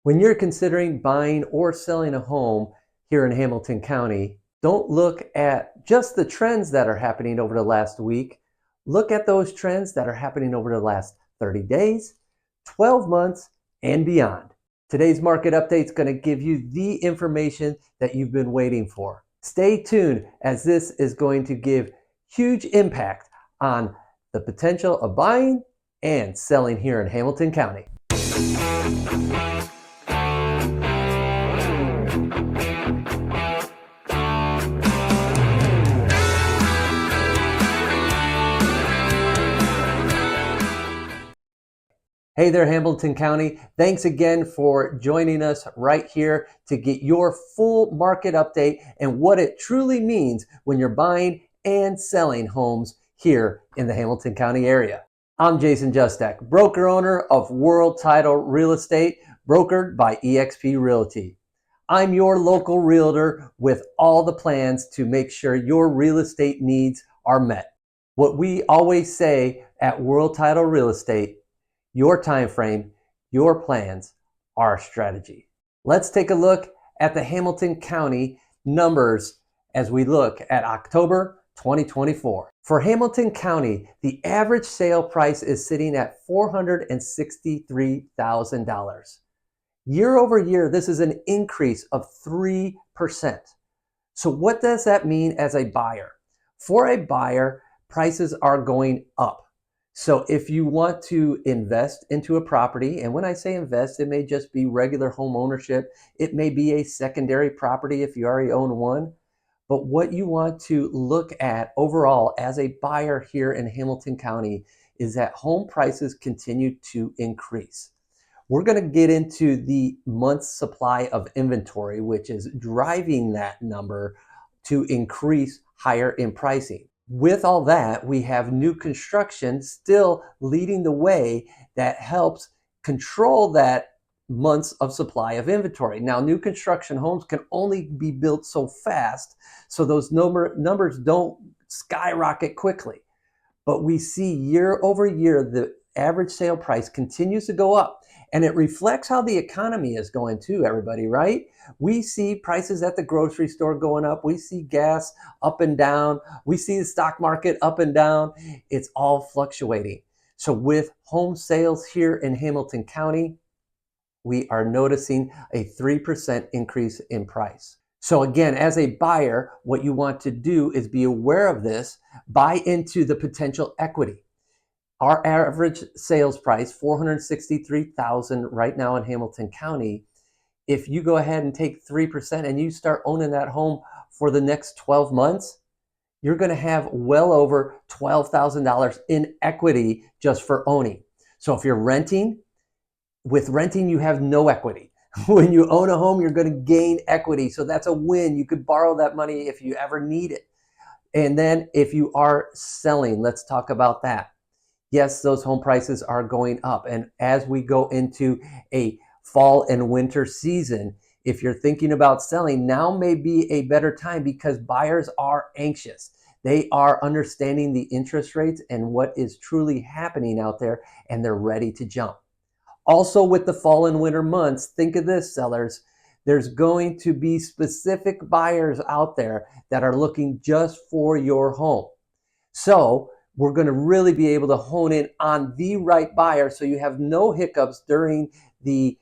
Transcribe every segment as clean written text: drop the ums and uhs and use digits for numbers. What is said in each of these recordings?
When you're considering buying or selling a home here in Hamilton County, don't look at just the trends that are happening over the last week. Look at those trends that are happening over the last 30 days, 12 months, and beyond. Today's market update is going to give you the information that you've been waiting for. Stay tuned, as this is going to give huge impact on the potential of buying and selling here in Hamilton County. Hey there, Hamilton County. Thanks again for joining us right here to get your full market update and what it truly means when you're buying and selling homes here in the Hamilton County area. I'm Jason Justak, broker owner of World Title Real Estate, brokered by eXp Realty. I'm your local realtor with all the plans to make sure your real estate needs are met. What we always say at World Title Real Estate: your time frame, your plans, our strategy. Let's take a look at the Hamilton County numbers as we look at October 2024. For Hamilton County, the average sale price is sitting at $463,000. Year over year, this is an increase of 3%. So what does that mean as a buyer? For a buyer, prices are going up. So if you want to invest into a property, and when I say invest, it may just be regular home ownership. It may be a secondary property if you already own one. But what you want to look at overall as a buyer here in Hamilton County is that home prices continue to increase. We're going to get into the month's supply of inventory, which is driving that number to increase higher in pricing. With all that, we have new construction still leading the way that helps control that months of supply of inventory. Now, new construction homes can only be built so fast, so those numbers don't skyrocket quickly. But we see year over year, the average sale price continues to go up. And it reflects how the economy is going too, everybody, right? We see prices at the grocery store going up. We see gas up and down. We see the stock market up and down. It's all fluctuating. So with home sales here in Hamilton County, we are noticing a 3% increase in price. So again, as a buyer, what you want to do is be aware of this, buy into the potential equity. Our average sales price, $463,000 right now in Hamilton County. If you go ahead and take 3% and you start owning that home for the next 12 months, you're going to have well over $12,000 in equity just for owning. So if you're renting, with renting, you have no equity. When you own a home, you're going to gain equity. So that's a win. You could borrow that money if you ever need it. And then if you are selling, let's talk about that. Yes, those home prices are going up. And as we go into a fall and winter season, if you're thinking about selling, now may be a better time because buyers are anxious. They are understanding the interest rates and what is truly happening out there, and they're ready to jump. Also, with the fall and winter months, think of this, sellers. There's going to be specific buyers out there that are looking just for your home. So we're going to really be able to hone in on the right buyer so you have no hiccups during the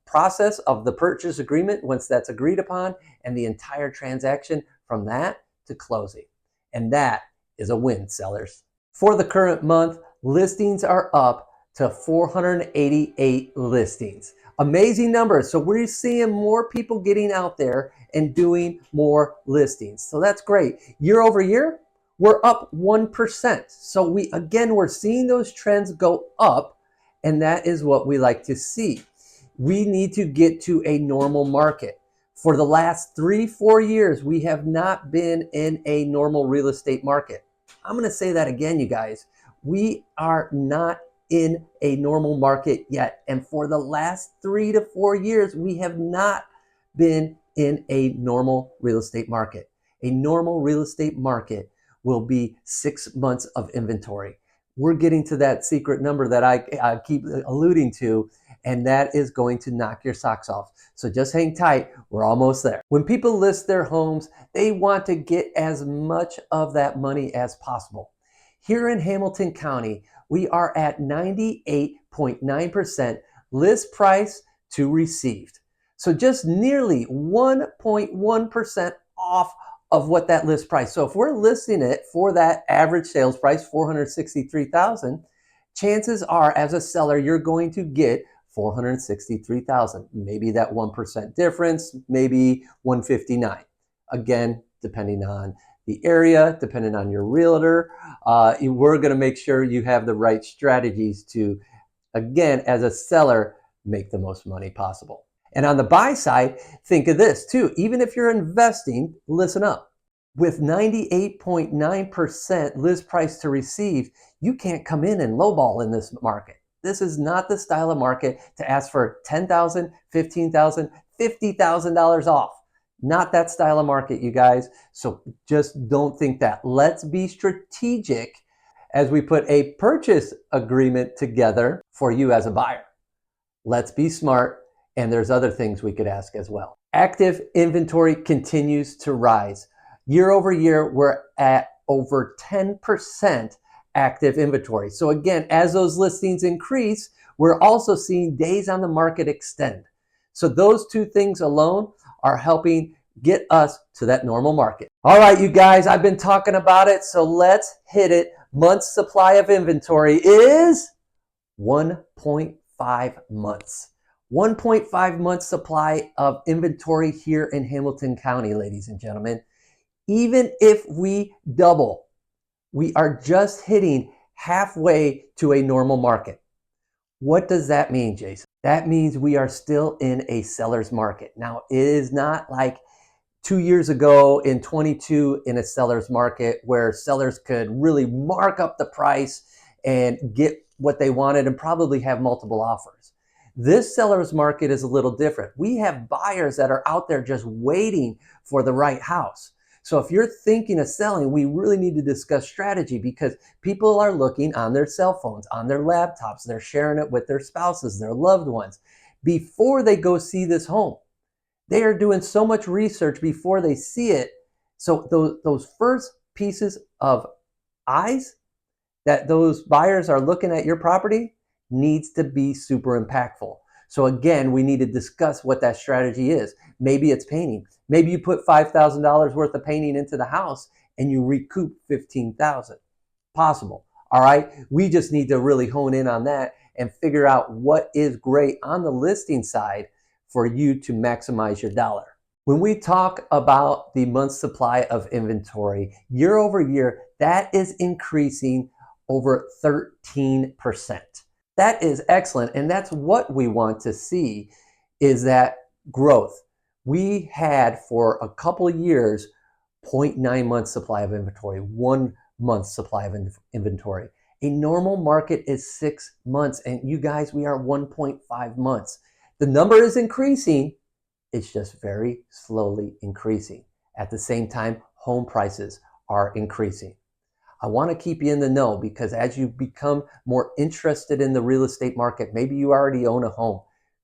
process of the purchase agreement once that's agreed upon, and the entire transaction from that to closing. And that is a win, sellers. For the current month, listings are up to 488 listings. Amazing numbers. So we're seeing more people getting out there and doing more listings. So that's great. Year over year, we're up 1%. So we're seeing those trends go up, and that is what we like to see. We need to get to a normal market. For the last 3-4 years, we have not been in a normal real estate market. I'm going to say that again, you guys. We are not in a normal market yet. And for the last 3 to 4 years, we have not been in a normal real estate market. A normal real estate market will be 6 months of inventory. We're getting to that secret number that I keep alluding to, and that is going to knock your socks off. So just hang tight. We're almost there. When people list their homes, they want to get as much of that money as possible. Here in Hamilton County, we are at 98.9% list price to received. So just nearly 1.1% off of what that list price. So if we're listing it for that average sales price, $463,000, chances are as a seller, you're going to get $463,000. Maybe that 1% difference, maybe $159,000. Again, depending on the area, depending on your realtor, we're going to make sure you have the right strategies to, again, as a seller, make the most money possible. And on the buy side, think of this too. Even if you're investing, listen up. With 98.9% list price to receive, you can't come in and lowball in this market. This is not the style of market to ask for $10,000, $15,000, $50,000 off. Not that style of market, you guys. So just don't think that. Let's be strategic as we put a purchase agreement together for you as a buyer. Let's be smart, and there's other things we could ask as well. Active inventory continues to rise. Year over year, we're at over 10% active inventory. So again, as those listings increase, we're also seeing days on the market extend. So those two things alone are helping get us to that normal market. All right, you guys, I've been talking about it, so let's hit it. Month's supply of inventory is 1.5 months. 1.5 months supply of inventory here in Hamilton County, ladies and gentlemen. Even if we double, we are just hitting halfway to a normal market. What does that mean, Jason? That means we are still in a seller's market. Now, it is not like 2 years ago in 22 in a seller's market where sellers could really mark up the price and get what they wanted and probably have multiple offers. This seller's market is a little different. We have buyers that are out there just waiting for the right house. So if you're thinking of selling, we really need to discuss strategy because people are looking on their cell phones, on their laptops. They're sharing it with their spouses, their loved ones, before they go see this home. They are doing so much research before they see it. So those first pieces of eyes that those buyers are looking at your property needs to be super impactful. So again, we need to discuss what that strategy is. Maybe it's painting. Maybe you put $5,000 worth of painting into the house and you recoup $15,000. Possible. All right. We just need to really hone in on that and figure out what is great on the listing side for you to maximize your dollar. When we talk about the month's supply of inventory, year over year, that is increasing over 13%. That is excellent. And that's what we want to see is that growth. We had for a couple of years, 0.9 months supply of inventory, 1 month supply of inventory. A normal market is 6 months. And you guys, we are 1.5 months. The number is increasing. It's just very slowly increasing. At the same time, home prices are increasing. I want to keep you in the know because as you become more interested in the real estate market, maybe you already own a home.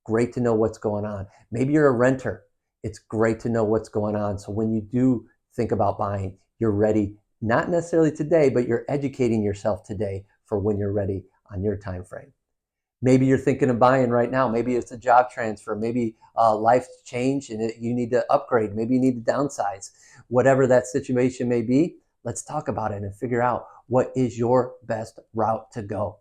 Great to know what's going on. Maybe you're a renter. It's great to know what's going on. So when you do think about buying, you're ready, not necessarily today, but you're educating yourself today for when you're ready on your time frame. Maybe you're thinking of buying right now. Maybe it's a job transfer. Maybe life's changed and you need to upgrade. Maybe you need to downsize. Whatever that situation may be, let's talk about it and figure out what is your best route to go.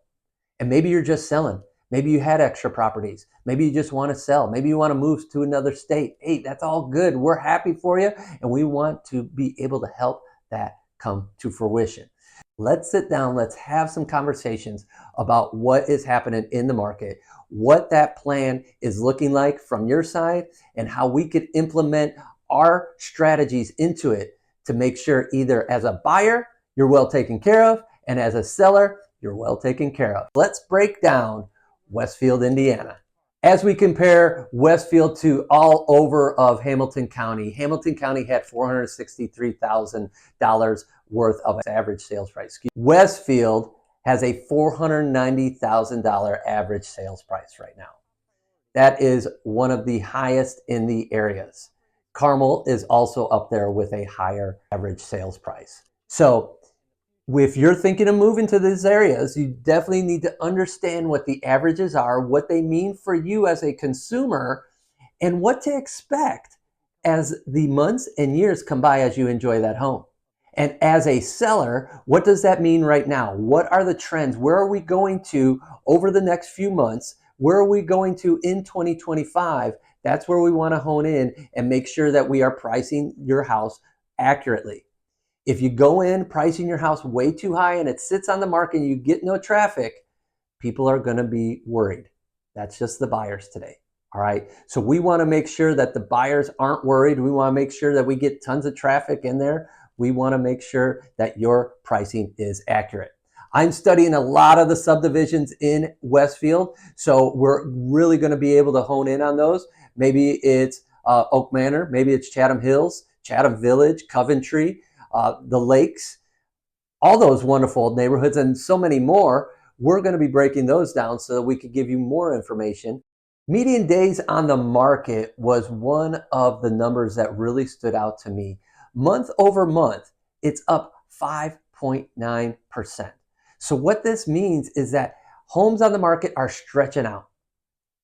And maybe you're just selling. Maybe you had extra properties. Maybe you just want to sell. Maybe you want to move to another state. Hey, that's all good. We're happy for you. And we want to be able to help that come to fruition. Let's sit down. Let's have some conversations about what is happening in the market, what that plan is looking like from your side, and how we could implement our strategies into it to make sure either as a buyer, you're well taken care of, and as a seller, you're well taken care of. Let's break down Westfield, Indiana. As we compare Westfield to all over of Hamilton County had $463,000 worth of average sales price. Westfield has a $490,000 average sales price right now. That is one of the highest in the areas. Carmel is also up there with a higher average sales price. So if you're thinking of moving to these areas, you definitely need to understand what the averages are, what they mean for you as a consumer, and what to expect as the months and years come by as you enjoy that home. And as a seller, what does that mean right now? What are the trends? Where are we going to over the next few months? Where are we going to in 2025? That's where we want to hone in and make sure that we are pricing your house accurately. If you go in pricing your house way too high and it sits on the market and you get no traffic, people are going to be worried. That's just the buyers today. All right. So we want to make sure that the buyers aren't worried. We want to make sure that we get tons of traffic in there. We want to make sure that your pricing is accurate. I'm studying a lot of the subdivisions in Westfield, so we're really going to be able to hone in on those. Maybe it's Oak Manor, maybe it's Chatham Hills, Chatham Village, Coventry, the Lakes, all those wonderful neighborhoods and so many more. We're going to be breaking those down so that we could give you more information. Median days on the market was one of the numbers that really stood out to me. Month over month, it's up 5.9%. So what this means is that homes on the market are stretching out.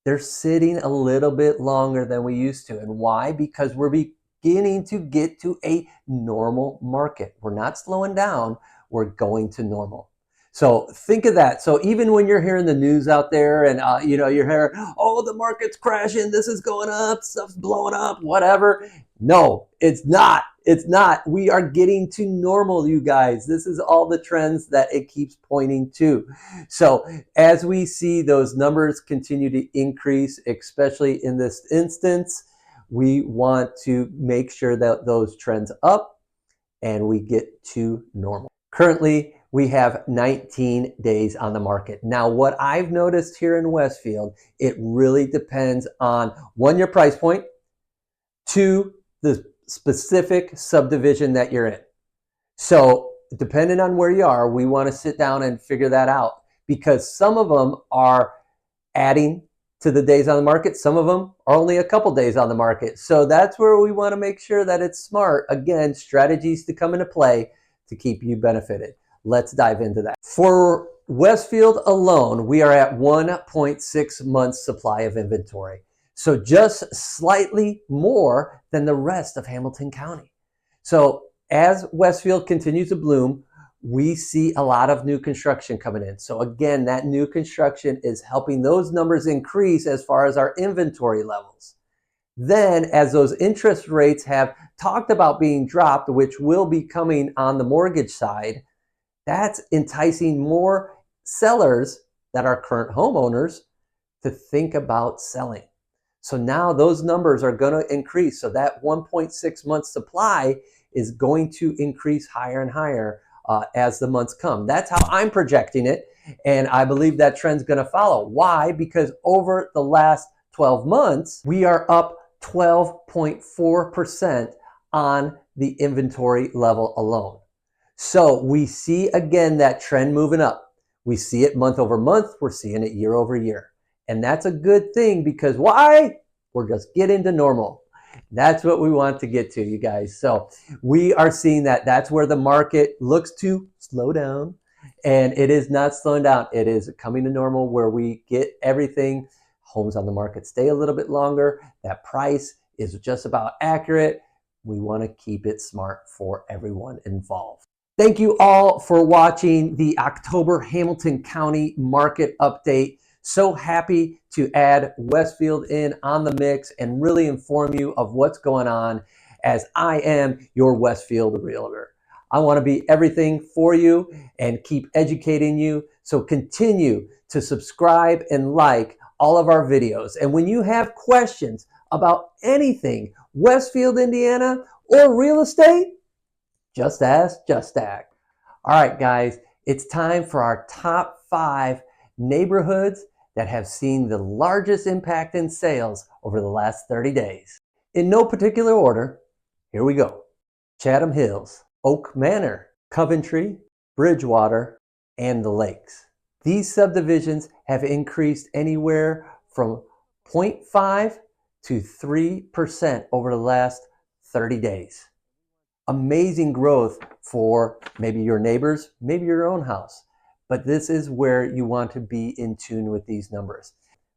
They're sitting a little bit longer than we used to. And why? Because we're beginning to get to a normal market. We're not slowing down. We're going to normal. So think of that. So even when you're hearing the news out there and you're hearing, oh, the market's crashing, this is going up, stuff's blowing up, whatever. No, it's not. It's not. We are getting to normal, you guys. This is all the trends that it keeps pointing to. So as we see those numbers continue to increase, especially in this instance, we want to make sure that those trends up and we get to normal. Currently, we have 19 days on the market. Now, what I've noticed here in Westfield, it really depends on, one, your price point, two, the specific subdivision that you're in. So depending on where you are, we want to sit down and figure that out, because some of them are adding to the days on the market. Some of them are only a couple days on the market. So that's where we want to make sure that it's smart. Again, strategies to come into play to keep you benefited. Let's dive into that. For Westfield alone, we are at 1.6 months supply of inventory. So just slightly more than the rest of Hamilton County. So as Westfield continues to bloom, we see a lot of new construction coming in. So again, that new construction is helping those numbers increase as far as our inventory levels. Then as those interest rates have talked about being dropped, which will be coming on the mortgage side, that's enticing more sellers that are current homeowners to think about selling. So now those numbers are going to increase. So that 1.6 month supply is going to increase higher and higher as the months come. That's how I'm projecting it. And I believe that trend's going to follow. Why? Because over the last 12 months, we are up 12.4% on the inventory level alone. So we see again that trend moving up. We see it month over month. We're seeing it year over year. And that's a good thing, because why? We're just getting to normal. That's what we want to get to, you guys. So we are seeing that that's where the market looks to slow down, and it is not slowing down. It is coming to normal where we get everything. Homes on the market stay a little bit longer. That price is just about accurate. We want to keep it smart for everyone involved. Thank you all for watching the October Hamilton County market update. So happy to add Westfield in on the mix and really inform you of what's going on, as I am your Westfield realtor. I want to be everything for you and keep educating you. So continue to subscribe and like all of our videos. And when you have questions about anything Westfield, Indiana, or real estate, just ask Justak. All right, guys, it's time for our top 5 neighborhoods that have seen the largest impact in sales over the last 30 days. In no particular order, here we go. Chatham Hills, Oak Manor, Coventry, Bridgewater, and the Lakes. These subdivisions have increased anywhere from 0.5 to 3% over the last 30 days. Amazing growth for maybe your neighbors, maybe your own house. But this is where you want to be in tune with these numbers.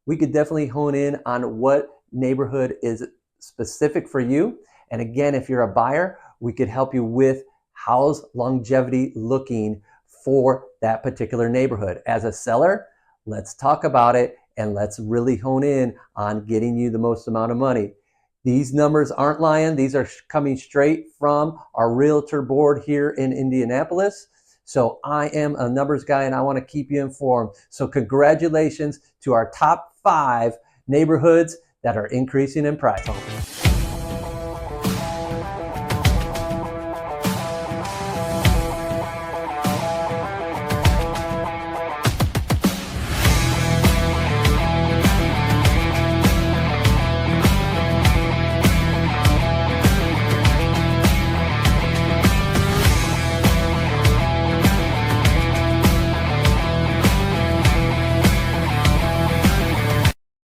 We could definitely hone in on what neighborhood is specific for you. And again, if you're a buyer, we could help you with how's longevity looking for that particular neighborhood. As a seller, let's talk about it and let's really hone in on getting you the most amount of money. These numbers aren't lying. These are coming straight from our realtor board here in Indianapolis. So I am a numbers guy and I want to keep you informed. So congratulations to our top 5 neighborhoods that are increasing in price.